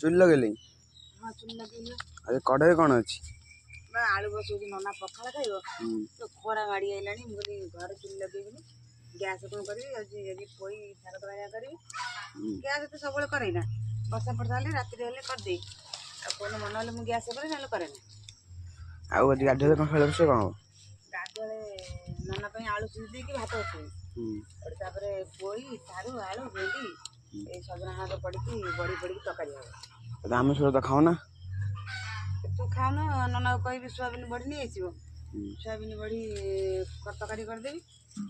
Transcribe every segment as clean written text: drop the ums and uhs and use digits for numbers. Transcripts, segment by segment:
चुली लगेली। हाँ चुली लगेली। अरे कड़े कौन अच्छी आलू बसौची नना पखाड़ खाइब तो खरा माड़ी आइलानी बोली घर चुली लगेबी गैस कौन करी आज पोई साग तराया करी गैस तो सब करे ना वर्षा फर्षा हेल्ले राति हेल्ले करदे कौन मन हेल्ले मुझे गैस करे ना करे ना आज गाधे कौन खेल से कौन गाधुआले नना आलू सीझ देकी भात बसई तापर पोई सारू आलू भेंडी ये सजना हाथ पड़ी बड़ी पड़ी तकारी हम आम सब तो खाओ ना तू खाओ ना नना कह सोयाबीन बड़ी नहीं आसो सोयाबीन बड़ी तकारी करदेवी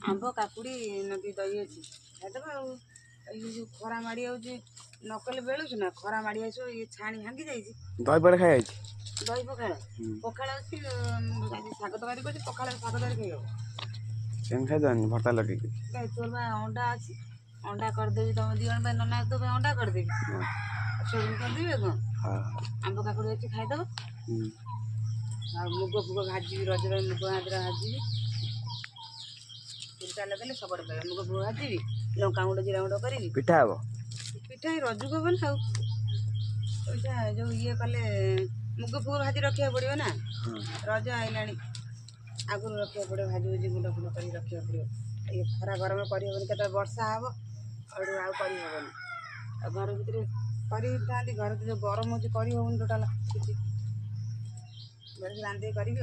आंब काकुड़ी नदी दही अच्छी खाईदेव जो खरा माड़ी आऊे नकले बेलुचु ना खरा माड़ी आस ये छाणी भांगी जाइए दही बड़े खाई दही पखाड़ पखाड़ अच्छी शाग तकारी कर पखाड़ शाग तकारी खाई सेम खाई भर्ता लगे तोर बा अंडा अच्छी अंडा करदेवी तुम दी जन नना तो अंडा करदेवी सोयाबीन करदेवी कौन आंब काकुड़ी अच्छी खाईदेव मुग फुग भाजी रज मुग हाथ भाजी चुलचा लगे सब मुग फुग भाजी लंका गुंड जीरा गुंड करी पिठा हे पिठा रजक हबन सब जो ये कले मुग फुग भाजी रखा पड़ो ना रज आईला आगुरी रखा पड़ो भाजी भूजी गुंड फुंड कर रखा पड़ो ये खरा गरम करहबन के वर्षा हे आउन घर भितर कर घर जो गरम हो करहबन टोटाल किसी रांधे करी।